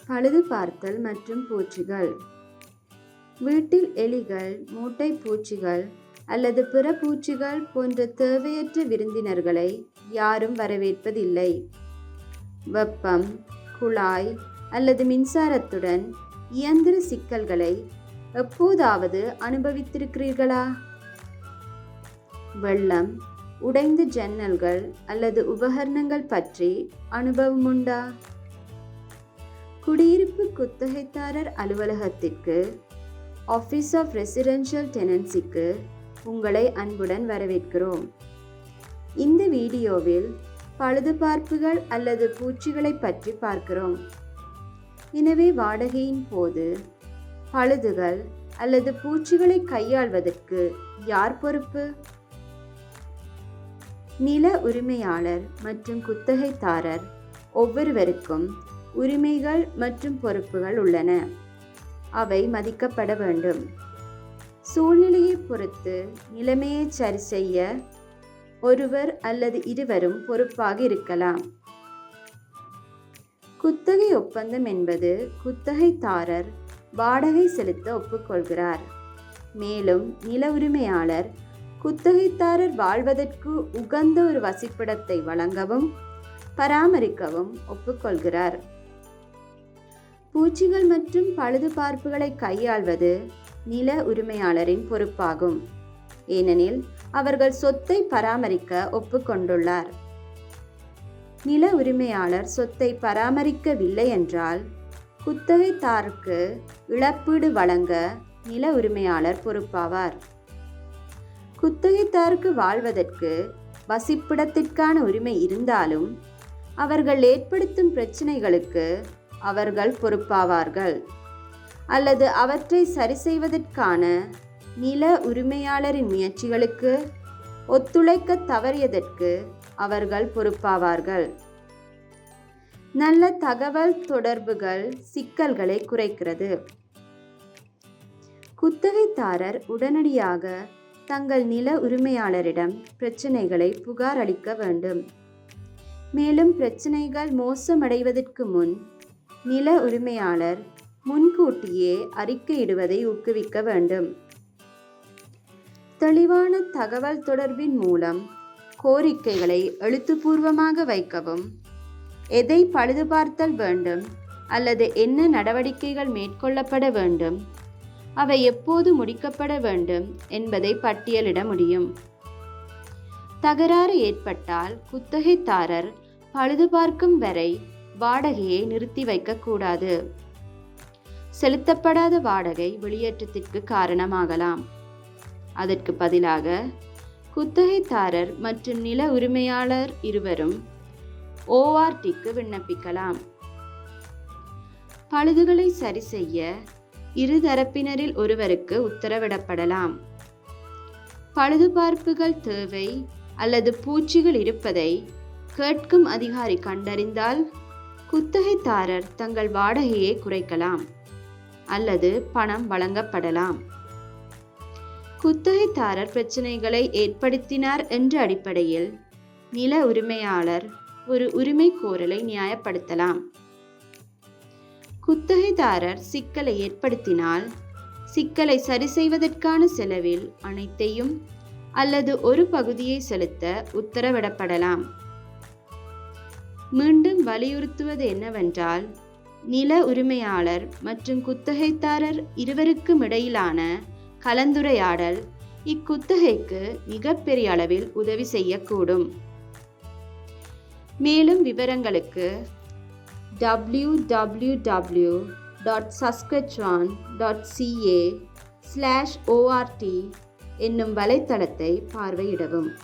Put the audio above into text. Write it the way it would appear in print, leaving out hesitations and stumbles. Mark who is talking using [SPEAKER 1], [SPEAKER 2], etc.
[SPEAKER 1] பழுது பார்த்தல் மற்றும் பூச்சிகள். வீட்டில் எலிகள், மூட்டை பூச்சிகள் அல்லது பிற பூச்சிகள் போன்ற தேவையற்ற விருந்தினர்களை யாரும் வரவேற்பதில்லை. வெப்பம், குழாய் அல்லது மின்சாரத்துடன் இயந்திர சிக்கல்களை எப்போதாவது அனுபவித்திருக்கிறீர்களா? வெள்ளம், உடைந்த ஜன்னல்கள் அல்லது உபகரணங்கள் பற்றி அனுபவம் உண்டா? குடியிருப்பு குத்தகைதாரர் அலுவலகத்திற்கு, ஆஃபீஸ் ஆஃப் ரெசிடென்ஷியல் டெனன்சிக்கு உங்களை அன்புடன் வரவேற்கிறோம். இந்த வீடியோவில் பழுதுபார்ப்புகள் அல்லது பூச்சிகளை பற்றி பார்க்கிறோம். எனவே வாடகையின் போது பழுதுகள் அல்லது பூச்சிகளை கையாள்வதற்கு யார் பொறுப்பு? நில உரிமையாளர் மற்றும் குத்தகைதாரர் ஒவ்வொருவருக்கும் உரிமைகள் மற்றும் பொறுப்புகள் உள்ளன. அவை மதிக்கப்பட வேண்டும். சூழ்நிலையை பொறுத்து நிலைமையை சரி செய்ய ஒருவர் அல்லது இருவரும் பொறுப்பாக இருக்கலாம். குத்தகை ஒப்பந்தம் என்பது குத்தகைதாரர் வாடகை செலுத்த ஒப்புக்கொள்கிறார். மேலும் நில உரிமையாளர் குத்தகைதாரர் வாழ்வதற்கு உகந்த ஒரு வசிப்பிடத்தை வழங்கவும் பராமரிக்கவும் ஒப்புக்கொள்கிறார். பூச்சிகள் மற்றும் பழுதுபார்ப்புகளை கையாள்வது நில உரிமையாளரின் பொறுப்பாகும். ஏனெனில் அவர்கள் சொத்தை பராமரிக்க ஒப்புக்கொண்டுள்ளார். நில உரிமையாளர் சொத்தை பராமரிக்கவில்லை என்றால் குத்தகைதாரருக்கு இழப்பீடு வழங்க நில உரிமையாளர் பொறுப்பாவார். குத்தகைதாரருக்கு வாழ்வதற்கு வசிப்பிடத்திற்கான உரிமை இருந்தாலும் அவர்கள் ஏற்படுத்தும் பிரச்சனைகளுக்கு அவர்கள் பொறுப்பாவார்கள் அல்லது அவற்றை சரி செய்வதற்கான நில உரிமையாளரின் முயற்சிகளுக்கு ஒத்துழைக்க தவறியதற்கு அவர்கள் பொறுப்பாவார்கள். நல்ல தகவல் தொடர்புகள் சிக்கல்களை குறைக்கிறது. குத்தகைதாரர் உடனடியாக தங்கள் நில உரிமையாளரிடம் பிரச்சனைகளை புகார் அளிக்க வேண்டும். மேலும் பிரச்சனைகள் மோசமடைவதற்கு முன் நில உரிமையாளர் முன்கூட்டியே அறிக்கையிடுவதை ஊக்குவிக்க வேண்டும். தெளிவான தகவல் தொடர்பின் மூலம் கோரிக்கைகளை எழுத்துப்பூர்வமாக வைக்கவும், எதை பழுதுபார்த்தல் வேண்டும் அல்லது என்ன நடவடிக்கைகள் மேற்கொள்ளப்பட வேண்டும், அவை எப்போது முடிக்கப்பட வேண்டும் என்பதை பட்டியலிட முடியும். தகராறு ஏற்பட்டால் குத்தகைதாரர் பழுதுபார்க்கும் வரை வாடகையை நிறுத்தி வைக்கக்கூடாது. செலுத்தப்படாத வாடகை வெளியேற்றத்திற்கு காரணமாகலாம். அதற்கு பதிலாக குத்தகைதாரர் மற்றும் நில உரிமையாளர் இருவரும் ORTக்கு விண்ணப்பிக்கலாம். பழுதுகளை சரி செய்ய இருதரப்பினரில் ஒருவருக்கு உத்தரவிடப்படலாம். பழுதுபார்ப்புகள் தேவை அல்லது பூச்சிகள் இருப்பதை கேட்கும் அதிகாரி கண்டறிந்தால் குத்தகைதாரர் தங்கள் வாடகையை குறைக்கலாம் அல்லது பணம் வழங்கப்படலாம். குத்தகைதாரர் பிரச்சனைகளை ஏற்படுத்தினார் என்ற அடிப்படையில் நில உரிமையாளர் ஒரு உரிமை கோரலை நியாயப்படுத்தலாம். குத்தகைதாரர் சிக்கலை ஏற்படுத்தினால் சிக்கலை சரி செய்வதற்கான செலவில் அனைத்தையும் அல்லது ஒரு பகுதியை செலுத்த உத்தரவிடப்படலாம். மீண்டும் வலியுறுத்துவது என்னவென்றால், நில உரிமையாளர் மற்றும் குத்தகைதாரர் இருவருக்கும் இடையிலான கலந்துரையாடல் இக்குத்தகைக்கு மிகப்பெரிய அளவில் உதவி செய்யக்கூடும். மேலும் விவரங்களுக்கு www.saskatchewan.ca/ort என்னும் வலைத்தளத்தை பார்வையிடவும்.